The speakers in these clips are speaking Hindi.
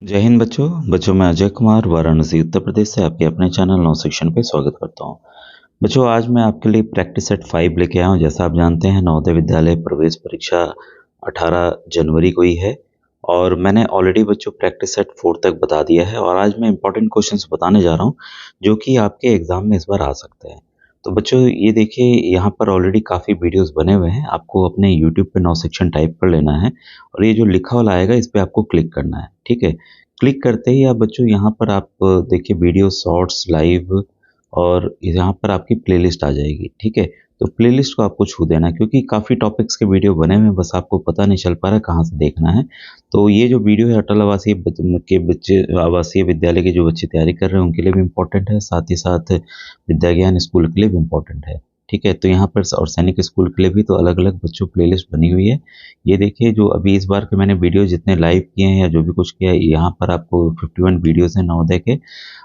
जय हिंद बच्चों मैं अजय कुमार वाराणसी उत्तर प्रदेश से आपके अपने चैनल नौ सेक्शन पे स्वागत करता हूँ। बच्चों आज मैं आपके लिए प्रैक्टिस सेट 5 लेके आया हूँ। जैसा आप जानते हैं नवोदय विद्यालय प्रवेश परीक्षा 18 जनवरी को ही है और मैंने ऑलरेडी बच्चों प्रैक्टिस सेट 4 तक बता दिया है और आज मैं इंपॉर्टेंट क्वेश्चंस बताने जा रहा हूँ जो कि आपके एग्जाम में इस बार आ सकते हैं। तो बच्चों ये देखिए यहाँ पर ऑलरेडी काफ़ी वीडियोस बने हुए हैं, आपको अपने यूट्यूब पे नौ सेक्शन टाइप कर लेना है और ये जो लिखा वाला आएगा इस पे आपको क्लिक करना है, ठीक है। क्लिक करते ही आप बच्चों यहाँ पर आप देखिए वीडियो शॉर्ट्स लाइव और यहाँ पर आपकी प्लेलिस्ट आ जाएगी, ठीक है। तो प्लेलिस्ट को आपको छू देना है क्योंकि काफ़ी टॉपिक्स के वीडियो बने हुए हैं, बस आपको पता नहीं चल पा रहा है कहाँ से देखना है। तो ये जो वीडियो है अटल आवासीय के बच्चे आवासीय विद्यालय के जो बच्चे तैयारी कर रहे हैं उनके लिए भी इम्पोर्टेंट है, साथ ही साथ विद्या ज्ञान स्कूल के लिए भी इम्पोर्टेंट है, ठीक है। तो यहाँ पर और सैनिक स्कूल के लिए भी तो अलग अलग बच्चों प्लेलिस्ट बनी हुई है। ये देखिए जो अभी इस बार के मैंने वीडियो जितने लाइव किए हैं या जो भी कुछ किया है यहाँ पर आपको 51 वीडियोस हैं नवोदय के।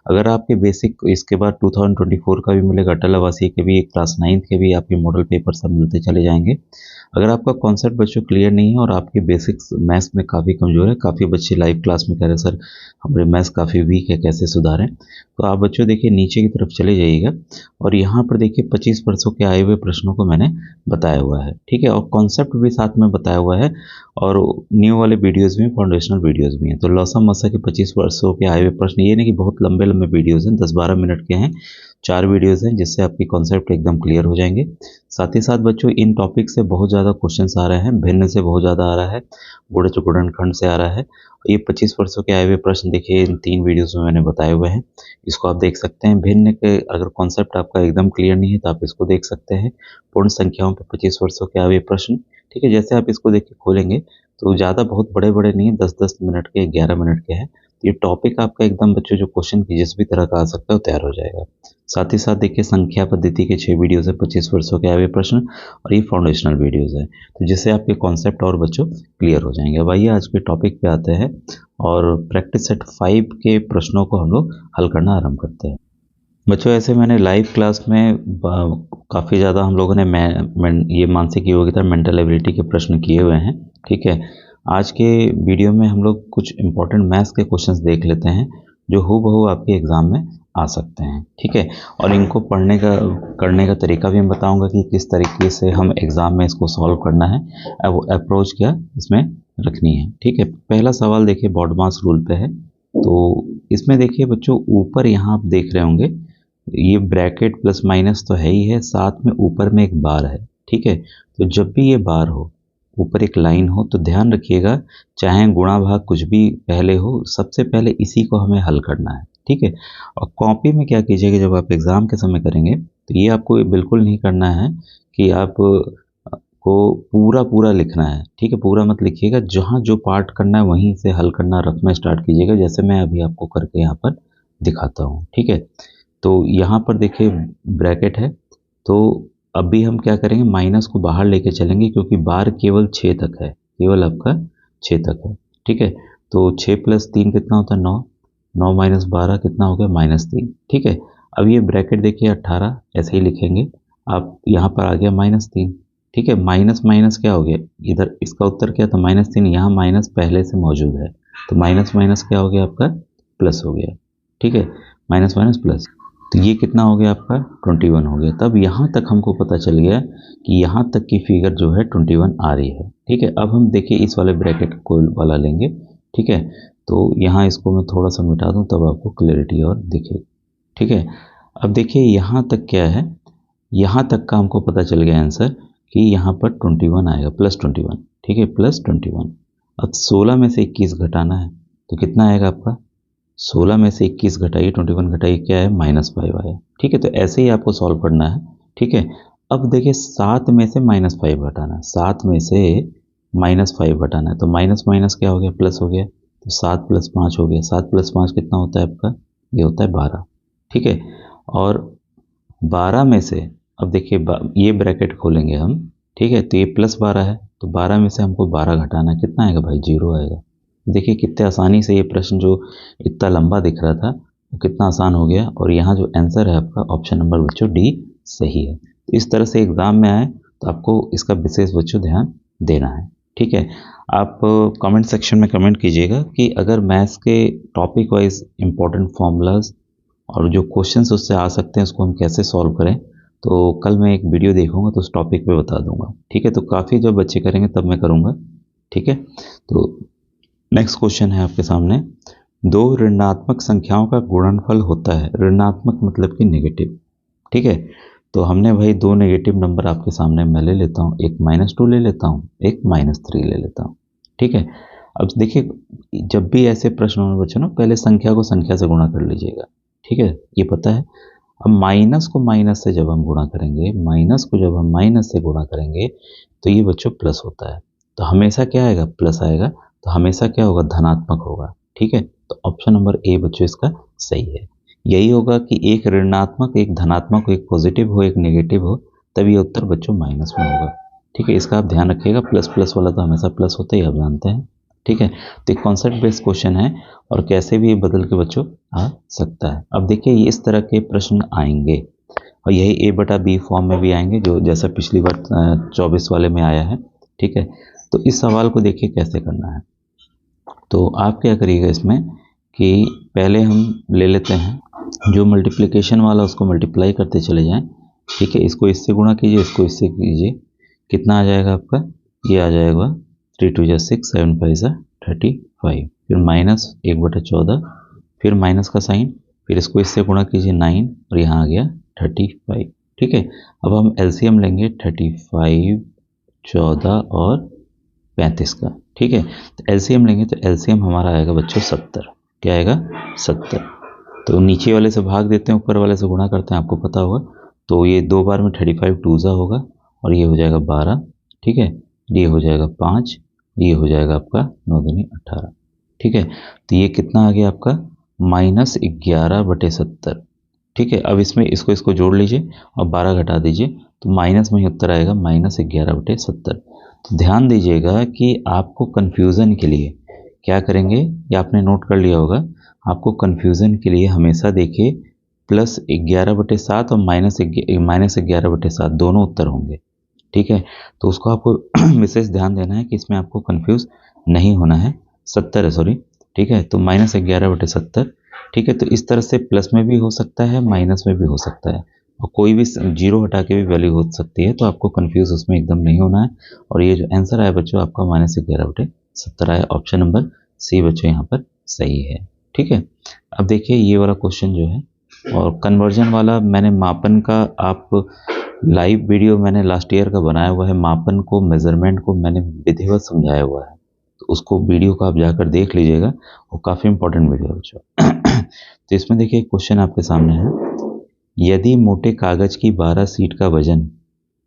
अगर आपके बेसिक इसके बाद 2024 का भी मिलेगा, अटल आवासीय के भी, क्लास 9th के भी आपके मॉडल पेपर सब मिलते चले जाएंगे। अगर आपका कॉन्सेप्ट बच्चों क्लियर नहीं है और आपके बेसिक्स मैथ्स में काफ़ी कमज़ोर है, काफ़ी बच्चे लाइव क्लास में कह रहे हैं सर हमारे मैथ्स काफ़ी वीक है कैसे सुधारें, तो आप बच्चों देखिए नीचे की तरफ चले जाइएगा और यहाँ पर देखिए 25 वर्षों के आए हुए प्रश्नों को मैंने बताया हुआ है, ठीक है। और कॉन्सेप्ट भी साथ में बताया हुआ है और न्यू वाले वीडियोस भी, फाउंडेशनल वीडियोस भी हैं। तो लौसा मसा के 25 वर्षों के आए हुए प्रश्न, ये नहीं कि बहुत लंबे लंबे वीडियोस हैं, 10-12 मिनट के हैं, 4 वीडियोस हैं जिससे आपकी कॉन्सेप्ट एकदम क्लियर हो जाएंगे। साथ ही साथ बच्चों इन टॉपिक से बहुत ज़्यादा क्वेश्चंस आ रहे हैं, भिन्न से बहुत ज़्यादा आ रहा है, गुणनखंड से आ रहा है। ये 25 वर्षों के आए हुए प्रश्न देखिए इन 3 वीडियोस में मैंने बताए हुए हैं, इसको आप देख सकते हैं। भिन्न के अगर कॉन्सेप्ट आपका एकदम क्लियर नहीं है तो आप इसको देख सकते हैं। पूर्ण संख्याओं पर 25 वर्षों के आए हुए प्रश्न, ठीक है। जैसे आप इसको देख के खोलेंगे तो ज़्यादा बहुत बड़े बड़े नहीं है, 10-10 मिनट के, 11 मिनट के हैं। ये टॉपिक आपका एकदम बच्चों जो क्वेश्चन की जिस भी तरह का आ सकता है वो तैयार हो जाएगा। साथ ही साथ देखिए संख्या पद्धति के 6 वीडियोज़ है, 25 वर्षों के आए हुए प्रश्न और ये फाउंडेशनल वीडियोज़ है, तो जिससे आपके कॉन्सेप्ट और बच्चों क्लियर हो जाएंगे। अब आइए आज के टॉपिक पे आते हैं और प्रैक्टिस सेट 5 के प्रश्नों को हम लोग हल करना आरंभ करते हैं। बच्चों ऐसे मैंने लाइव क्लास में काफ़ी ज़्यादा हम लोगों ने ये मानसिक योग्यता मेंटल एबिलिटी के प्रश्न किए हुए हैं, ठीक है। आज के वीडियो में हम लोग कुछ इंपॉर्टेंट मैथ्स के क्वेश्चंस देख लेते हैं जो हूबहू आपके एग्ज़ाम में आ सकते हैं, ठीक है। और इनको पढ़ने का करने का तरीका भी मैं बताऊंगा कि किस तरीके से हम एग्ज़ाम में इसको सॉल्व करना है, अप्रोच क्या इसमें रखनी है, ठीक है। पहला सवाल देखिए बॉडमास रूल पे है। तो इसमें देखिए बच्चों ऊपर यहाँ आप देख रहे होंगे ये ब्रैकेट प्लस माइनस तो है ही है, साथ में ऊपर में एक बार है, ठीक है। तो जब भी ये बार हो, ऊपर एक लाइन हो, तो ध्यान रखिएगा चाहे गुणा भाग कुछ भी पहले हो, सबसे पहले इसी को हमें हल करना है, ठीक है। और कॉपी में क्या कीजिएगा जब आप एग्ज़ाम के समय करेंगे तो ये आपको बिल्कुल नहीं करना है कि आप को पूरा पूरा लिखना है, ठीक है। पूरा मत लिखिएगा, जहाँ जो पार्ट करना है वहीं से हल करना रफ में स्टार्ट कीजिएगा, जैसे मैं अभी आपको करके यहाँ पर दिखाता हूँ, ठीक है। तो यहाँ पर देखिए ब्रैकेट है, तो अभी हम क्या करेंगे माइनस को बाहर लेके चलेंगे क्योंकि बार केवल 6 तक है, केवल आपका 6 तक है, ठीक है। तो 6 + 3 कितना होता है 9, 9 - 12 कितना हो गया -3, ठीक है। अब ये ब्रैकेट देखिए 18 ऐसे ही लिखेंगे आप, यहाँ पर आ गया -3, ठीक है। माइनस माइनस क्या हो गया इधर, इसका उत्तर क्या था -3, यहाँ माइनस पहले से मौजूद है तो माइनस माइनस क्या हो गया आपका प्लस हो गया, ठीक है। माइनस माइनस प्लस, तो ये कितना हो गया आपका 21 हो गया। तब यहाँ तक हमको पता चल गया कि यहाँ तक की फिगर जो है 21 आ रही है, ठीक है। अब हम देखिए इस वाले ब्रैकेट को वाला लेंगे, ठीक है। तो यहाँ इसको मैं थोड़ा सा मिटा दूँ तब आपको क्लैरिटी और दिखे, ठीक है। अब देखिए यहाँ तक क्या है, यहाँ तक का हमको पता चल गया आंसर कि यहाँ पर 21 आएगा, +21, ठीक है, +21। अब 16 में से 21 घटाना है तो कितना आएगा आपका, 16 में से 21 घटाइए, 21 घटाइए, क्या है -5 आया, ठीक है। तो ऐसे ही आपको सॉल्व करना है, ठीक है। अब देखिए 7 में से -5 घटाना है, 7 में से -5 घटाना है, तो माइनस माइनस क्या हो गया प्लस हो गया, तो 7 + 5 हो गया, 7 + 5 कितना होता है आपका, ये होता है 12, ठीक है। और 12 में से अब देखिए ये ब्रैकेट खोलेंगे हम, ठीक है। तो ये +12 है, तो 12 में से हमको 12 घटाना है, कितना आएगा भाई 0 आएगा। देखिए कितने आसानी से ये प्रश्न जो इतना लंबा दिख रहा था वो कितना आसान हो गया और यहाँ जो आंसर है आपका ऑप्शन नंबर बच्चों डी सही है। इस तरह से एग्ज़ाम में आए तो आपको इसका विशेष बच्चों ध्यान देना है। ठीक है। आप कमेंट सेक्शन में कमेंट कीजिएगा कि अगर मैथ्स के टॉपिक वाइज इम्पोर्टेंट फॉर्मूलाज और जो क्वेश्चंस उससे आ सकते हैं उसको हम कैसे सॉल्व करें, तो कल मैं एक वीडियो देखूंगा तो उस टॉपिक पे बता दूंगा। ठीक है, तो काफ़ी जब बच्चे करेंगे तब मैं करूंगा। ठीक है, तो नेक्स्ट क्वेश्चन है आपके सामने, दो ऋणात्मक संख्याओं का गुणनफल होता है। ऋणात्मक मतलब कि नेगेटिव। ठीक है, तो हमने भाई दो नेगेटिव नंबर आपके सामने मैं ले लेता हूँ, एक -2 ले लेता हूँ, एक -3 ले लेता हूँ। ठीक है, अब देखिए जब भी ऐसे प्रश्न होने बच्चों ना, पहले संख्या को संख्या से गुणा कर लीजिएगा। ठीक है, ये पता है। अब माइनस को माइनस से जब हम गुणा करेंगे, माइनस को जब हम माइनस से गुणा करेंगे तो ये बच्चों प्लस होता है। तो हमेशा क्या आएगा? प्लस आएगा। तो हमेशा क्या होगा? धनात्मक होगा। ठीक है, तो ऑप्शन नंबर ए बच्चों इसका सही है। यही होगा कि एक ऋणात्मक, एक धनात्मक हो, एक पॉजिटिव हो, एक नेगेटिव हो, तब ये उत्तर बच्चों माइनस में होगा। ठीक है, इसका आप ध्यान रखिएगा। प्लस प्लस वाला तो हमेशा प्लस होता ही आप जानते हैं। ठीक है, तो एक कॉन्सेप्ट बेस्ड क्वेश्चन है और कैसे भी ये बदल के बच्चों आ सकता है। अब देखिए ये इस तरह के प्रश्न आएंगे और यही A/B फॉर्म में भी आएंगे, जो जैसा पिछली बार 24 वाले में आया है। ठीक है, तो इस सवाल को देखिए कैसे करना है। तो आप क्या करिएगा इसमें कि पहले हम ले लेते हैं जो मल्टीप्लिकेशन वाला, उसको मल्टीप्लाई करते चले जाएं। ठीक है, इसको इससे गुणा कीजिए, इसको इससे कीजिए, कितना आ जाएगा आपका? ये आ जाएगा 3 2 6, 7 5 35, फिर -1/14, फिर माइनस का साइन, फिर इसको इससे गुणा कीजिए 9 और यहाँ आ गया 35। ठीक है, अब हम एलसीएम लेंगे 35, 14 और 35 का। ठीक है, तो एलसीएम लेंगे तो एलसीएम हमारा आएगा बच्चों 70। क्या आएगा? 70। तो नीचे वाले से भाग देते हैं, ऊपर वाले से गुणा करते हैं, आपको पता होगा। तो ये 2 बार में 35 2 होगा और ये हो जाएगा 12। ठीक है, ये हो जाएगा 5, ये हो जाएगा आपका 9 दूनी 18। ठीक है, तो ये कितना आ गया आपका? -11/70। ठीक है, अब इसमें इसको इसको जोड़ लीजिए और 12 घटा दीजिए तो माइनस में ही उत्तर आएगा -11/70। तो ध्यान दीजिएगा कि आपको कन्फ्यूज़न के लिए क्या करेंगे, ये आपने नोट कर लिया होगा। आपको कन्फ्यूज़न के लिए हमेशा देखिए +11/7 और -11/7 दोनों उत्तर होंगे। ठीक है, तो उसको आपको विशेष ध्यान देना है कि इसमें आपको कंफ्यूज नहीं होना है। 70 है, सॉरी। ठीक है, तो -11/70। ठीक है, तो इस तरह से प्लस में भी हो सकता है, माइनस में भी हो सकता है और कोई भी जीरो हटा के भी वैल्यू हो सकती है। तो आपको कंफ्यूज उसमें एकदम नहीं होना है। और ये जो आंसर आया बच्चों आपका -11/70 आया। ऑप्शन नंबर सी बच्चों यहाँ पर सही है। ठीक है, अब देखिए ये वाला क्वेश्चन जो है और कन्वर्जन वाला, मैंने मापन का आप लाइव वीडियो मैंने लास्ट ईयर का बनाया हुआ है। मापन को, मेजरमेंट को मैंने विधिवत समझाया हुआ है, तो उसको वीडियो को आप जाकर देख लीजिएगा, वो काफ़ी इंपॉर्टेंट वीडियो है बच्चों। तो इसमें देखिए क्वेश्चन आपके सामने है, यदि मोटे कागज की 12 सीट का वजन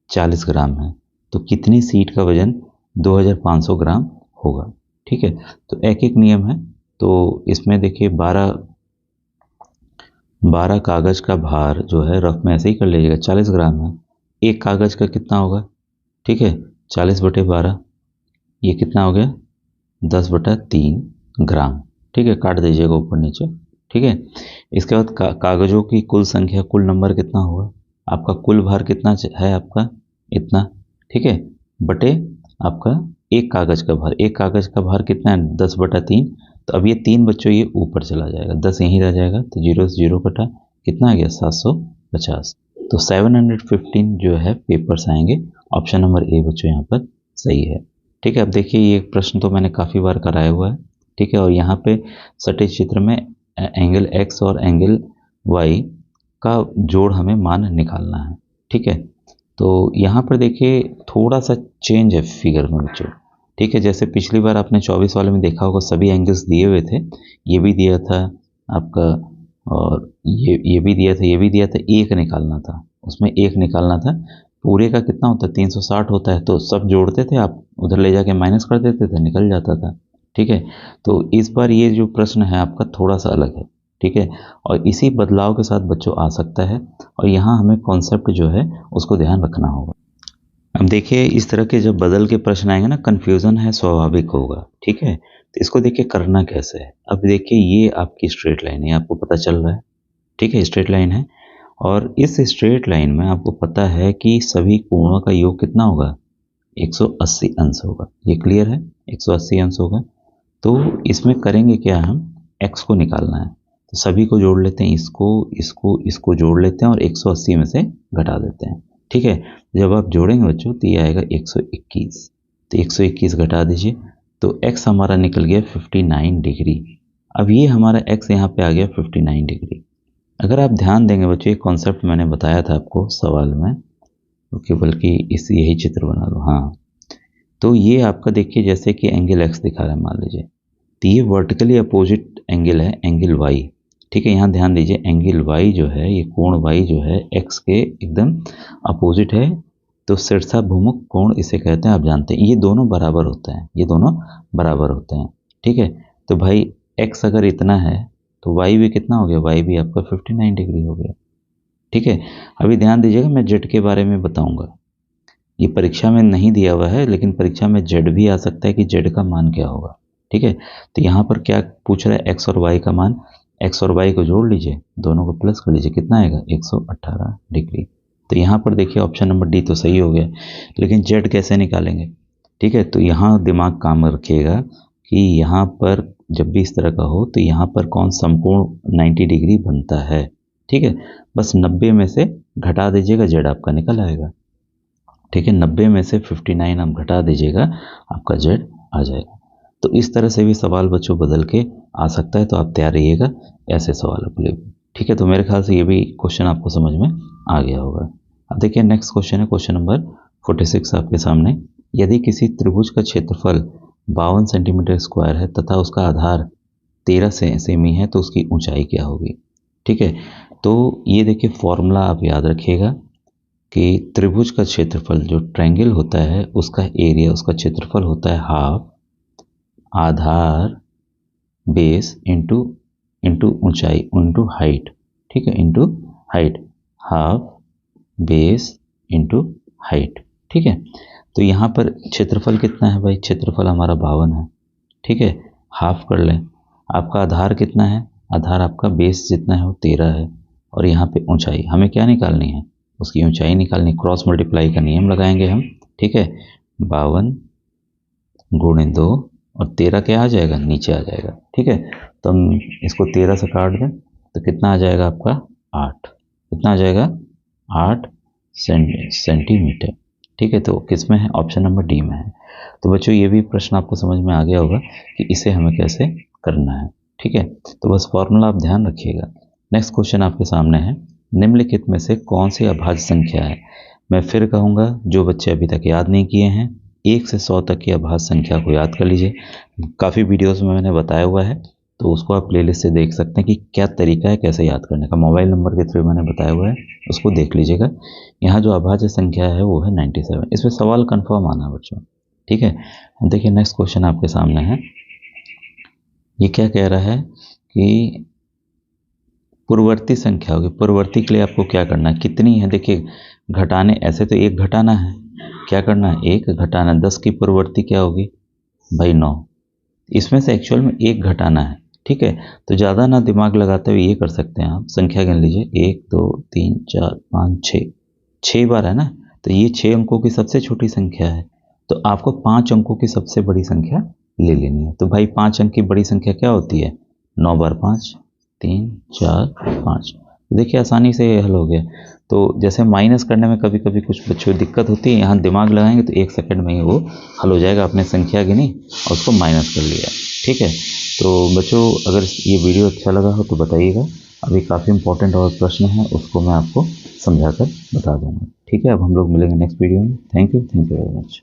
40 ग्राम है तो कितनी सीट का वजन 2500 ग्राम होगा। ठीक है, तो एक एक नियम है। तो इसमें देखिए 12 कागज का भार जो है रफ में ऐसे ही कर लीजिएगा, 40 ग्राम है। एक कागज का कितना होगा? ठीक है, 40/12, ये कितना हो गया? 10/3 ग्राम। ठीक है, काट दीजिएगा ऊपर नीचे। ठीक है, इसके बाद कागजों की कुल संख्या, कुल नंबर कितना होगा? आपका कुल भार कितना है? आपका इतना। ठीक है, बटे आपका एक कागज का भार। एक कागज का भार कितना है? 10/3। तो अब ये 3 बच्चों ये ऊपर चला जाएगा, 10 यहीं रह जाएगा, तो 0 से 0 कटा, कितना आ गया? 750। तो 715 जो है पेपर्स आएंगे। ऑप्शन नंबर ए बच्चों यहाँ पर सही है। ठीक है, अब देखिए ये प्रश्न तो मैंने काफ़ी बार कराया हुआ है। ठीक है, और यहाँ पे सटे चित्र में एंगल एक्स और एंगल वाई का जोड़ हमें मान निकालना है। ठीक है, तो यहाँ पर देखिए थोड़ा सा चेंज है फिगर में बच्चों। ठीक है, जैसे पिछली बार आपने 24 वाले में देखा होगा सभी एंगल्स दिए हुए थे, ये भी दिया था आपका और ये भी दिया था, ये भी दिया था, एक निकालना था, उसमें एक निकालना था। पूरे का कितना होता है? 360 होता है। तो सब जोड़ते थे, आप उधर ले जाके माइनस कर देते थे, निकल जाता था। ठीक है, तो इस बार ये जो प्रश्न है आपका थोड़ा सा अलग है। ठीक है, और इसी बदलाव के साथ बच्चों आ सकता है और यहाँ हमें कॉन्सेप्ट जो है उसको ध्यान रखना होगा। अब देखिए इस तरह के जब बदल के प्रश्न आएंगे ना, कन्फ्यूज़न है स्वाभाविक होगा। ठीक है, तो इसको देखिए करना कैसे है। अब देखिए ये आपकी स्ट्रेट लाइन है, आपको पता चल रहा है। ठीक है, स्ट्रेट लाइन है और इस स्ट्रेट लाइन में आपको पता है कि सभी कोणों का योग कितना होगा? 180 अंश होगा। ये क्लियर है, 180 अंश होगा। तो इसमें करेंगे क्या, हम x को निकालना है। तो सभी को जोड़ लेते हैं, इसको जोड़ लेते हैं और 180 में से घटा देते हैं। ठीक है, जब आप जोड़ेंगे बच्चों तो ये आएगा 121। तो 121 घटा दीजिए, तो x हमारा निकल गया 59 डिग्री। अब ये हमारा x यहाँ पे आ गया 59 डिग्री। अगर आप ध्यान देंगे बच्चों, एक कॉन्सेप्ट मैंने बताया था आपको सवाल में, ओके, बल्कि यही चित्र बना लो। हाँ, तो ये आपका देखिए जैसे कि एंगल x दिखा रहा है मान लीजिए, तो ये वर्टिकली अपोजिट एंगल है, एंगल y। ठीक है, यहाँ ध्यान दीजिए, एंगल y जो है, ये कोण y जो है x के एकदम अपोजिट है। तो शीर्षाभिमुख कोण इसे कहते हैं, आप जानते हैं। ये दोनों बराबर होते हैं, ये दोनों बराबर होते हैं। ठीक है, तो भाई x अगर इतना है तो y भी कितना हो गया, y भी आपका 59 डिग्री हो गया। ठीक है, अभी ध्यान दीजिएगा, मैं z के बारे में बताऊंगा। ये परीक्षा में नहीं दिया हुआ है, लेकिन परीक्षा में z भी आ सकता है कि z का मान क्या होगा। ठीक है, तो यहाँ पर क्या पूछ रहा है, x और y का मान। x और y को जोड़ लीजिए, दोनों को प्लस कर लीजिए, कितना आएगा 118 डिग्री। तो यहाँ पर देखिए ऑप्शन नंबर डी तो सही हो गया, लेकिन z कैसे निकालेंगे। ठीक है, तो यहाँ दिमाग काम रखिएगा कि यहाँ पर जब भी इस तरह का हो तो यहाँ पर कौन समकोण 90 डिग्री बनता है। ठीक है, बस 90 में से घटा दीजिएगा, z आपका निकल आएगा। ठीक है, 90 में से 59 आप घटा दीजिएगा, आपका z आ जाएगा। तो इस तरह से भी सवाल बच्चों बदल के आ सकता है, तो आप तैयार रहिएगा ऐसे सवालों के लिए। ठीक है, तो मेरे ख्याल से ये भी क्वेश्चन आपको समझ में आ गया होगा। अब देखिए नेक्स्ट क्वेश्चन है, क्वेश्चन नंबर 46 आपके सामने। यदि किसी त्रिभुज का क्षेत्रफल 52 सेंटीमीटर स्क्वायर है तथा उसका आधार 13 सेमी है, तो उसकी ऊंचाई क्या होगी। ठीक है, तो ये देखिए फॉर्मूला आप याद रखिएगा कि त्रिभुज का क्षेत्रफल, जो ट्रायंगल होता है उसका एरिया, उसका क्षेत्रफल होता है हाफ आधार बेस इंटू ऊंचाई इंटू हाइट। ठीक है, into height, half base into height. ठीक है, तो यहाँ पर क्षेत्रफल कितना है भाई, क्षेत्रफल हमारा 52 है। ठीक है, हाफ कर लें। आपका आधार कितना है, आधार आपका बेस जितना है वो 13 है। और यहाँ पे ऊंचाई हमें क्या निकालनी है, उसकी ऊंचाई निकालनी, क्रॉस मल्टीप्लाई का नियम लगाएंगे हम। ठीक है, 52 गुणे 2 और 13 क्या आ जाएगा, नीचे आ जाएगा। ठीक है, तो हम इसको 13 से काट दें तो कितना आ जाएगा आपका 8। कितना आ जाएगा 8 सेंटीमीटर। ठीक है, तो किस में है, ऑप्शन नंबर डी में है। तो बच्चों ये भी प्रश्न आपको समझ में आ गया होगा कि इसे हमें कैसे करना है। ठीक है, तो बस फॉर्मूला आप ध्यान रखिएगा। नेक्स्ट क्वेश्चन आपके सामने है, निम्नलिखित में से कौन सी अभाज्य संख्या है। मैं फिर कहूँगा, जो बच्चे अभी तक याद नहीं किए हैं, 1 से 100 तक की अभाज्य संख्या को याद कर लीजिए। काफ़ी वीडियोस में मैंने बताया हुआ है, तो उसको आप प्लेलिस्ट से देख सकते हैं कि क्या तरीका है कैसे याद करने का। मोबाइल नंबर के थ्रू मैंने बताया हुआ है, उसको देख लीजिएगा। यहाँ जो अभाज्य संख्या है वो है 97। इसमें सवाल कन्फर्म आना बच्चों। ठीक है, देखिए नेक्स्ट क्वेश्चन आपके सामने है। ये क्या कह रहा है कि पूर्ववर्ती संख्या होगी। पूर्ववर्ती के लिए आपको क्या करना है, कितनी है, देखिए घटाने, ऐसे तो 1 घटाना है, क्या करना है 1 घटाना। 10 की पूर्ववर्ती क्या होगी भाई 9, इसमें से एक्चुअल में 1 घटाना है। ठीक है, तो ज़्यादा ना दिमाग लगाते हुए ये कर सकते हैं आप, संख्या गिन लीजिए 1 2 3 4 5 6, 6 बार है ना, तो ये 6 अंकों की सबसे छोटी संख्या है। तो आपको 5 अंकों की सबसे बड़ी संख्या ले लेनी है। तो भाई 5 अंक की बड़ी संख्या क्या होती है, 9 बार 5, 3 4 5। देखिए आसानी से ये हल हो गया। तो जैसे माइनस करने में कभी कभी कुछ बच्चों को दिक्कत होती है, यहाँ दिमाग लगाएंगे तो 1 सेकंड में ही वो हल हो जाएगा। आपने संख्या गिनी और उसको माइनस कर लिया। ठीक है, तो बच्चों अगर ये वीडियो अच्छा लगा हो तो बताइएगा। अभी काफ़ी इंपॉर्टेंट और प्रश्न है, उसको मैं आपको समझा कर बता दूंगा। ठीक है, अब हम लोग मिलेंगे नेक्स्ट वीडियो में। Thank you very much.